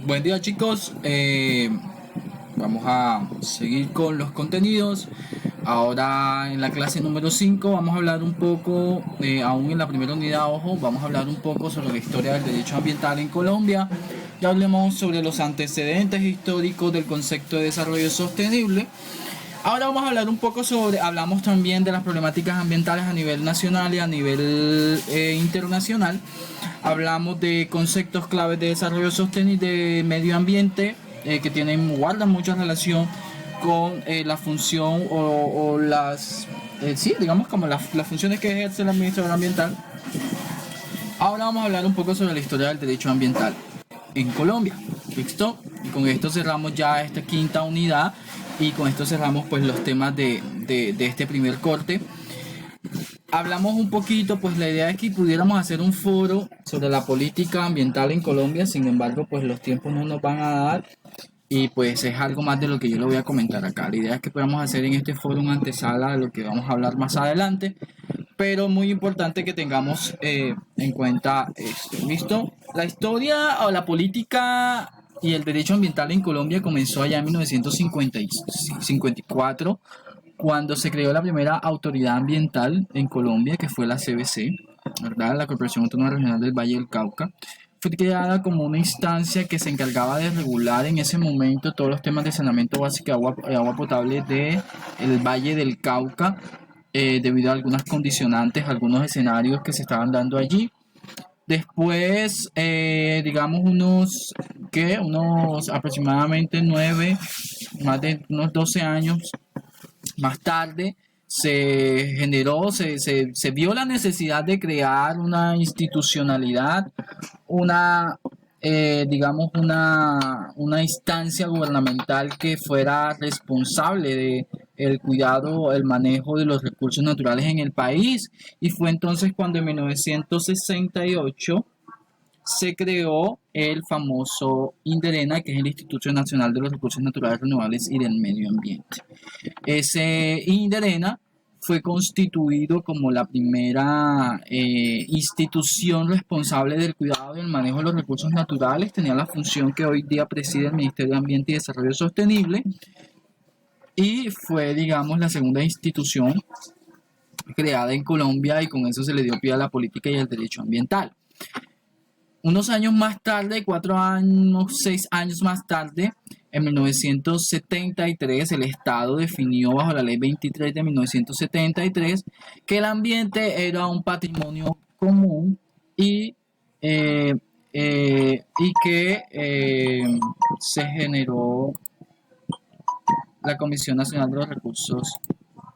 Buen día chicos, vamos a seguir con los contenidos. Ahora en la clase número 5 vamos a hablar un poco, aún en la primera unidad, ojo, vamos a hablar un poco sobre la historia del derecho ambiental en Colombia. Ya hablemos sobre los antecedentes históricos del concepto de desarrollo sostenible. Ahora vamos a hablar un poco hablamos también de las problemáticas ambientales a nivel nacional y a nivel internacional. Hablamos de conceptos claves de desarrollo sostenible de medio ambiente que guardan mucha relación con la función o las, sí, digamos como las funciones que ejerce el administrador ambiental. Ahora vamos a hablar un poco sobre la historia del derecho ambiental en Colombia. ¿Listo? Y con esto cerramos ya esta quinta unidad y con esto cerramos pues los temas de este primer corte. Hablamos un poquito, pues la idea es que pudiéramos hacer un foro sobre la política ambiental en Colombia, sin embargo pues los tiempos no nos van a dar y pues es algo más de lo que yo le voy a comentar acá. La idea es que podamos hacer en este foro una antesala de lo que vamos a hablar más adelante, pero muy importante que tengamos en cuenta esto. ¿Listo? La historia o la política y el derecho ambiental en Colombia comenzó allá en 1954, cuando se creó la primera autoridad ambiental en Colombia, que fue la CBC, ¿verdad? La Corporación Autónoma Regional del Valle del Cauca. Fue creada como una instancia que se encargaba de regular en ese momento todos los temas de saneamiento básico de agua potable del Valle del Cauca, debido a algunas condicionantes, algunos escenarios que se estaban dando allí. Después, digamos unos aproximadamente más de unos 12 años más tarde, se vio la necesidad de crear una institucionalidad, una, una instancia gubernamental que fuera responsable de el cuidado, el manejo de los recursos naturales en el país. Y fue entonces cuando en 1968 se creó el famoso INDERENA, que es el Instituto Nacional de los Recursos Naturales Renovables y del Medio Ambiente. Ese INDERENA fue constituido como la primera institución responsable del cuidado y el manejo de los recursos naturales. Tenía la función que hoy día preside el Ministerio de Ambiente y Desarrollo Sostenible y fue, digamos, la segunda institución creada en Colombia, y con eso se le dio pie a la política y al derecho ambiental. Unos años más tarde, 6 años más tarde, en 1973, el Estado definió bajo la Ley 23 de 1973 que el ambiente era un patrimonio común y que se generó la Comisión Nacional de los Recursos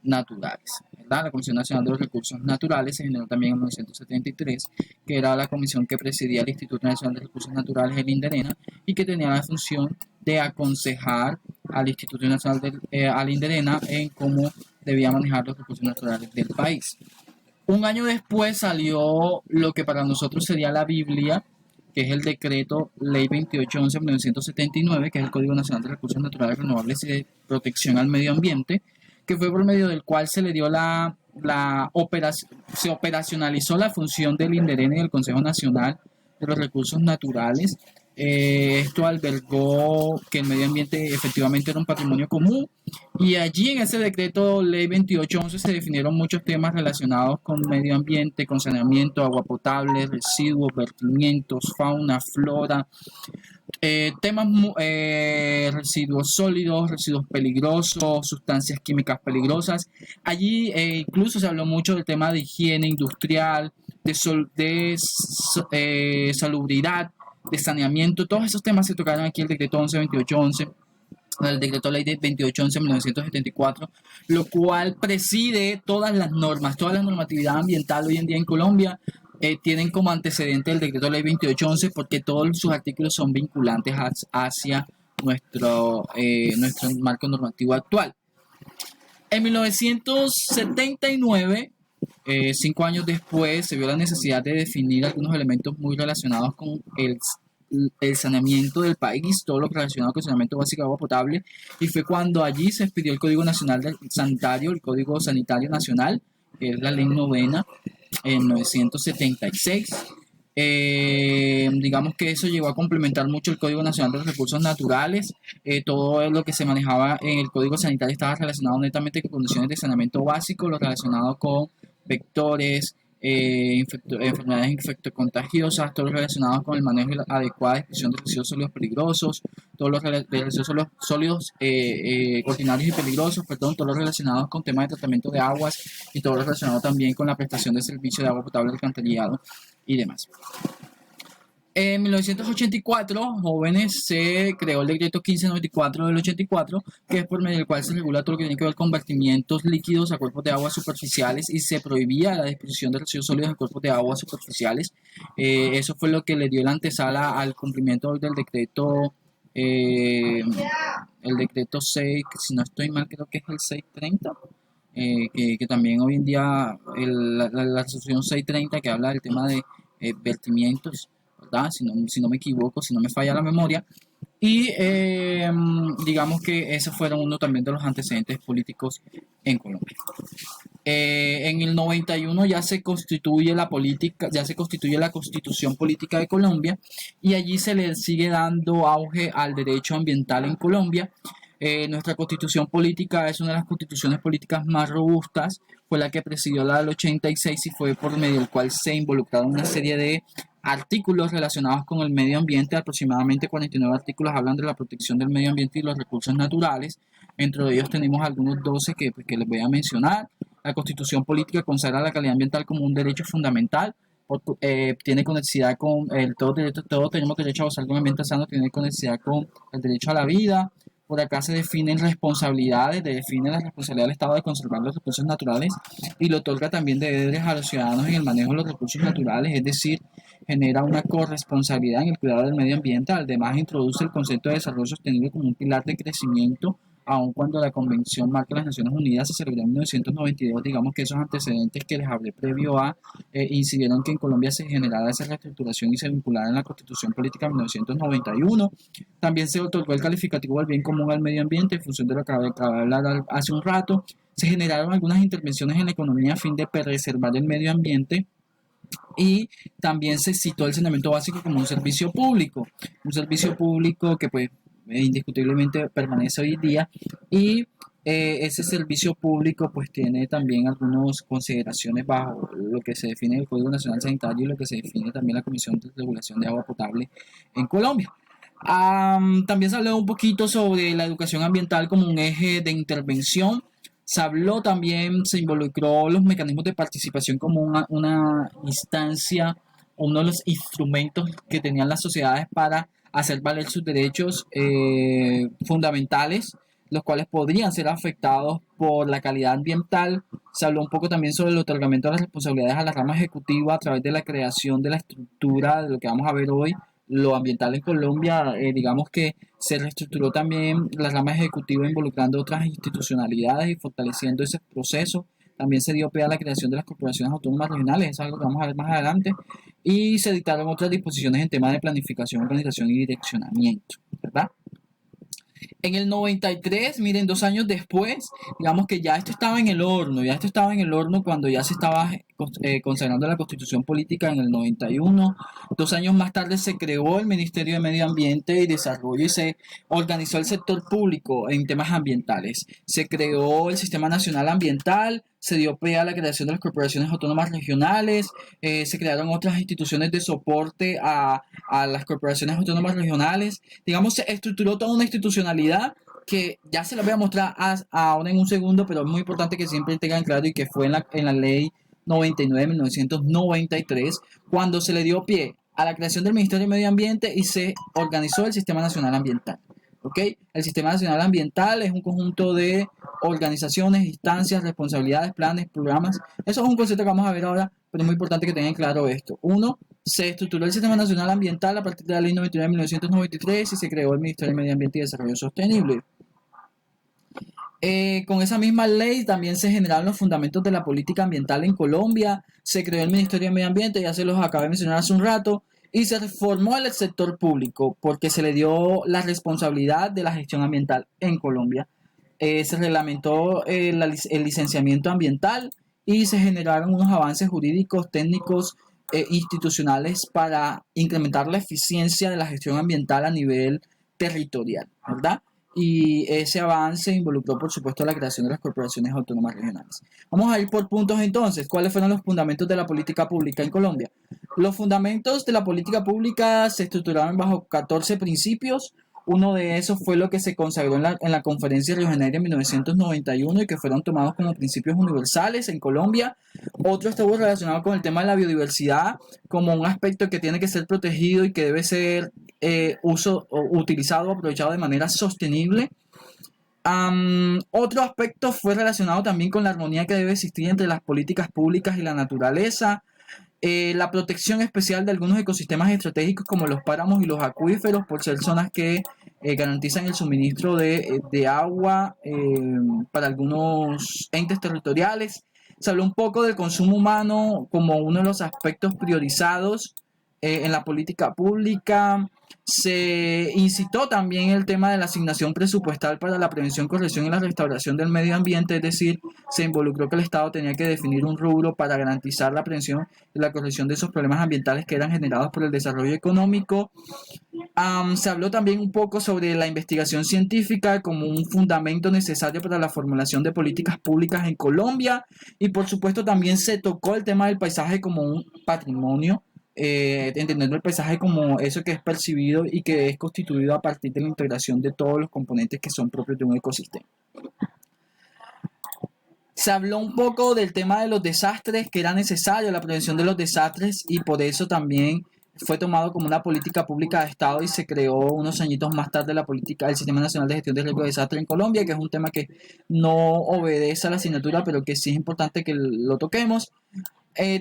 Naturales. La Comisión Nacional de los Recursos Naturales se generó también en 1973, que era la comisión que presidía el Instituto Nacional de Recursos Naturales, el INDERENA, y que tenía la función de aconsejar al Instituto Nacional al INDERENA en cómo debía manejar los recursos naturales del país. Un año después salió lo que para nosotros sería la Biblia, que es el decreto Ley 2811 de 1979, que es el Código Nacional de Recursos Naturales Renovables y de Protección al Medio Ambiente, que fue por medio del cual se le dio se operacionalizó la función del INDERENA y del Consejo Nacional de los Recursos Naturales. Esto albergó que el medio ambiente efectivamente era un patrimonio común, y allí en ese decreto Ley 2811 se definieron muchos temas relacionados con medio ambiente, con saneamiento, agua potable, residuos, vertimientos, fauna, flora, residuos sólidos, residuos peligrosos, sustancias químicas peligrosas. Allí incluso se habló mucho del tema de higiene industrial, de salubridad, de saneamiento. Todos esos temas se tocaron aquí en el decreto 112811, el decreto ley de 2811 de 1974, lo cual preside todas las normas, toda la normatividad ambiental hoy en día en Colombia. Tienen como antecedente el decreto ley 2811 porque todos sus artículos son vinculantes hacia nuestro marco normativo actual. En 1979, 5 años después, se vio la necesidad de definir algunos elementos muy relacionados con el saneamiento del país, todo lo relacionado con el saneamiento básico de agua potable, y fue cuando allí se expidió el Código Nacional Sanitario, el Código Sanitario Nacional, que es la ley novena, en 1976. Digamos que eso llegó a complementar mucho el Código Nacional de los Recursos Naturales. Todo lo que se manejaba en el Código Sanitario estaba relacionado netamente con condiciones de saneamiento básico, lo relacionado con vectores, enfermedades infectocontagiosas, todo lo relacionado con el manejo adecuado de disposición de residuos sólidos peligrosos, todos los de residuos sólidos ordinarios y peligrosos, perdón, todo lo relacionado con temas de tratamiento de aguas y todo lo relacionado también con la prestación de servicio de agua potable, alcantarillado y demás. En 1984, jóvenes, se creó el decreto 1594 del 84, que es por medio del cual se regula todo lo que tiene que ver con vertimientos líquidos a cuerpos de agua superficiales y se prohibía la disposición de residuos sólidos en cuerpos de agua superficiales. Eso fue lo que le dio la antesala al cumplimiento del decreto, el decreto 6, que si no estoy mal creo que es el 630. Que también hoy en día la resolución 630 que habla del tema de vertimientos, ¿verdad? Si no me equivoco, si no me falla la memoria. Y digamos que esos fueron uno también de los antecedentes políticos en Colombia. En el 91 ya se constituye la política, ya se constituye la Constitución Política de Colombia y allí se le sigue dando auge al derecho ambiental en Colombia. Nuestra constitución política es una de las constituciones políticas más robustas, fue la que presidió la del 86 y fue por medio del cual se involucraron una serie de artículos relacionados con el medio ambiente. Aproximadamente 49 artículos hablan de la protección del medio ambiente y los recursos naturales. Entre ellos tenemos algunos 12 que les voy a mencionar. La constitución política consagra la calidad ambiental como un derecho fundamental. Tiene conexidad con todos tenemos derecho a gozar de un ambiente sano, tiene conexidad con el derecho a la vida. Por acá se definen responsabilidades, define la responsabilidad del Estado de conservar los recursos naturales y le otorga también deberes a los ciudadanos en el manejo de los recursos naturales, es decir, genera una corresponsabilidad en el cuidado del medio ambiente. Además, introduce el concepto de desarrollo sostenible como un pilar de crecimiento, aun cuando la Convención Marco de las Naciones Unidas se celebró en 1992. Digamos que esos antecedentes que les hablé previo a incidieron que en Colombia se generara esa reestructuración y se vinculara en la Constitución Política de 1991. También se otorgó el calificativo del bien común al medio ambiente en función de lo que acabé de hablar hace un rato. Se generaron algunas intervenciones en la economía a fin de preservar el medio ambiente y también se citó el saneamiento básico como un servicio público que pues indiscutiblemente permanece hoy día y ese servicio público pues tiene también algunas consideraciones bajo lo que se define en el Código Nacional Sanitario y lo que se define también la Comisión de Regulación de Agua Potable en Colombia. También se habló un poquito sobre la educación ambiental como un eje de intervención. Se habló también, se involucró los mecanismos de participación como una instancia, uno de los instrumentos que tenían las sociedades para hacer valer sus derechos fundamentales, los cuales podrían ser afectados por la calidad ambiental. Se habló un poco también sobre el otorgamiento de las responsabilidades a la rama ejecutiva a través de la creación de la estructura de lo que vamos a ver hoy, lo ambiental en Colombia. Digamos que se reestructuró también la rama ejecutiva involucrando otras institucionalidades y fortaleciendo ese proceso. También se dio pie a la creación de las corporaciones autónomas regionales, eso es algo que vamos a ver más adelante, y se dictaron otras disposiciones en temas de planificación, organización y direccionamiento, ¿verdad? En el 93, miren, 2 años después, digamos que ya esto estaba en el horno, cuando ya se estaba consagrando la Constitución Política en el 91. 2 años más tarde se creó el Ministerio de Medio Ambiente y Desarrollo y se organizó el sector público en temas ambientales. Se creó el Sistema Nacional Ambiental, se dio pie a la creación de las corporaciones autónomas regionales, se crearon otras instituciones de soporte a las corporaciones autónomas regionales. Digamos, se estructuró toda una institucionalidad que ya se la voy a mostrar ahora en un segundo, pero es muy importante que siempre tengan claro y que fue en la ley 99 de 1993, cuando se le dio pie a la creación del Ministerio de Medio Ambiente y se organizó el Sistema Nacional Ambiental. ¿Okay? El Sistema Nacional Ambiental es un conjunto de organizaciones, instancias, responsabilidades, planes, programas. Eso es un concepto que vamos a ver ahora, pero es muy importante que tengan claro esto. Uno, se estructuró el Sistema Nacional Ambiental a partir de la Ley 99 de 1993 y se creó el Ministerio de Medio Ambiente y Desarrollo Sostenible. Con esa misma ley también se generaron los fundamentos de la política ambiental en Colombia, se creó el Ministerio de Medio Ambiente, ya se los acabé de mencionar hace un rato, y se reformó el sector público porque se le dio la responsabilidad de la gestión ambiental en Colombia. Se reglamentó el licenciamiento ambiental y se generaron unos avances jurídicos, técnicos institucionales para incrementar la eficiencia de la gestión ambiental a nivel territorial, ¿verdad? Y ese avance involucró, por supuesto, la creación de las corporaciones autónomas regionales. Vamos a ir por puntos entonces. ¿Cuáles fueron los fundamentos de la política pública en Colombia? Los fundamentos de la política pública se estructuraron bajo 14 principios. Uno de esos fue lo que se consagró en la Conferencia de Río de Janeiro en 1991 y que fueron tomados como principios universales en Colombia. Otro estuvo relacionado con el tema de la biodiversidad como un aspecto que tiene que ser protegido y que debe ser utilizado o aprovechado de manera sostenible. Otro aspecto fue relacionado también con la armonía que debe existir entre las políticas públicas y la naturaleza. La protección especial de algunos ecosistemas estratégicos como los páramos y los acuíferos por ser zonas que garantizan el suministro de agua para algunos entes territoriales. Se habló un poco del consumo humano como uno de los aspectos priorizados en la política pública. Se incitó también el tema de la asignación presupuestal para la prevención, corrección y la restauración del medio ambiente, es decir, se involucró que el Estado tenía que definir un rubro para garantizar la prevención y la corrección de esos problemas ambientales que eran generados por el desarrollo económico. Se habló también un poco sobre la investigación científica como un fundamento necesario para la formulación de políticas públicas en Colombia y por supuesto también se tocó el tema del paisaje como un patrimonio, entendiendo el paisaje como eso que es percibido y que es constituido a partir de la integración de todos los componentes que son propios de un ecosistema. Se habló un poco del tema de los desastres, que era necesario la prevención de los desastres y por eso también fue tomado como una política pública de Estado y se creó unos añitos más tarde la política del Sistema Nacional de Gestión de Riesgo de Desastre en Colombia, que es un tema que no obedece a la asignatura, pero que sí es importante que lo toquemos.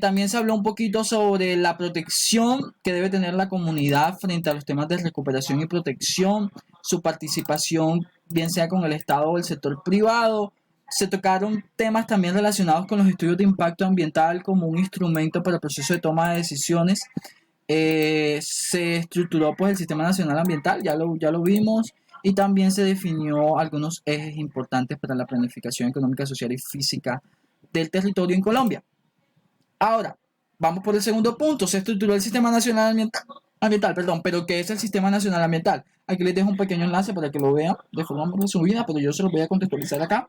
También se habló un poquito sobre la protección que debe tener la comunidad frente a los temas de recuperación y protección, su participación, bien sea con el Estado o el sector privado. Se tocaron temas también relacionados con los estudios de impacto ambiental como un instrumento para el proceso de toma de decisiones. Se estructuró pues el Sistema Nacional Ambiental, ya lo vimos, y también se definió algunos ejes importantes para la planificación económica, social y física del territorio en Colombia. Ahora, vamos por el segundo punto. Se estructuró el Sistema Nacional Ambiental, pero ¿qué es el Sistema Nacional Ambiental? Aquí les dejo un pequeño enlace para que lo vean de forma resumida, pero yo se los voy a contextualizar acá.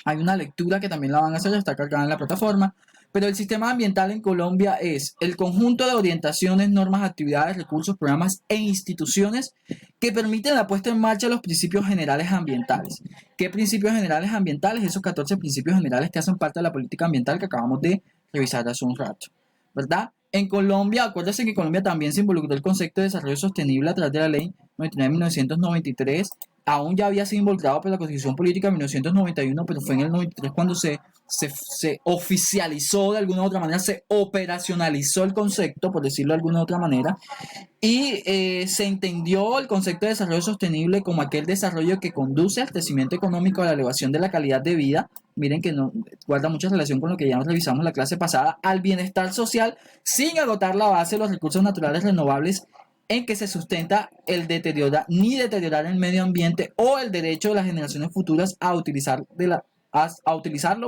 Hay una lectura que también la van a hacer, está cargada en la plataforma. Pero el sistema ambiental en Colombia es el conjunto de orientaciones, normas, actividades, recursos, programas e instituciones que permiten la puesta en marcha de los principios generales ambientales. ¿Qué principios generales ambientales? Esos 14 principios generales que hacen parte de la política ambiental que acabamos de revisar hace un rato, ¿verdad? En Colombia, acuérdense que en Colombia también se involucró el concepto de desarrollo sostenible a través de la ley 99 de 1993. Aún ya había sido involucrado por la Constitución Política de 1991, pero fue en el 93 cuando se oficializó de alguna u otra manera, se operacionalizó el concepto, por decirlo de alguna u otra manera, y se entendió el concepto de desarrollo sostenible como aquel desarrollo que conduce al crecimiento económico, a la elevación de la calidad de vida. Miren que no guarda mucha relación con lo que ya revisamos en la clase pasada, al bienestar social sin agotar la base de los recursos naturales renovables en que se sustenta el deteriorar el medio ambiente o el derecho de las generaciones futuras a utilizarlo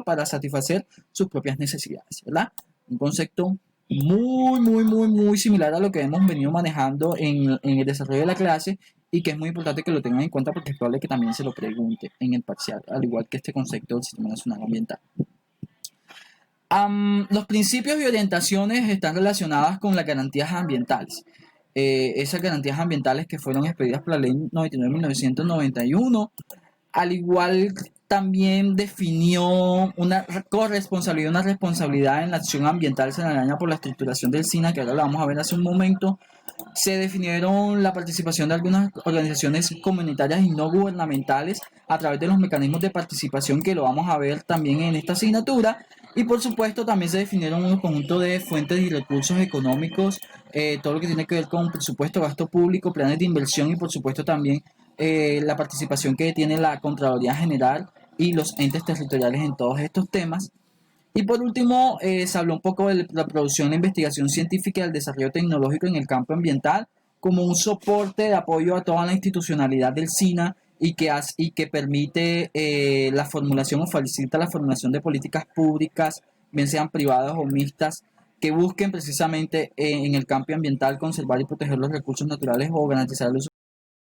para satisfacer sus propias necesidades, ¿verdad? Un concepto muy similar a lo que hemos venido manejando en el desarrollo de la clase y que es muy importante que lo tengan en cuenta porque es probable que también se lo pregunte en el parcial, al igual que este concepto del Sistema Nacional Ambiental. Los principios y orientaciones están relacionadas con las garantías ambientales. Esas garantías ambientales que fueron expedidas por la ley 99 de 1991, al igual también definió una corresponsabilidad, una responsabilidad en la acción ambiental salvadoreña por la estructuración del SINA, que ahora lo vamos a ver hace un momento. Se definieron la participación de algunas organizaciones comunitarias y no gubernamentales a través de los mecanismos de participación que lo vamos a ver también en esta asignatura. Y por supuesto también se definieron un conjunto de fuentes y recursos económicos, todo lo que tiene que ver con presupuesto, gasto público, planes de inversión y por supuesto también la participación que tiene la Contraloría General y los entes territoriales en todos estos temas. Y por último, se habló un poco de la producción e investigación científica y el desarrollo tecnológico en el campo ambiental como un soporte de apoyo a toda la institucionalidad del SINA y que permite la formulación o facilita la formulación de políticas públicas, bien sean privadas o mixtas, que busquen precisamente en el cambio ambiental conservar y proteger los recursos naturales o garantizar el uso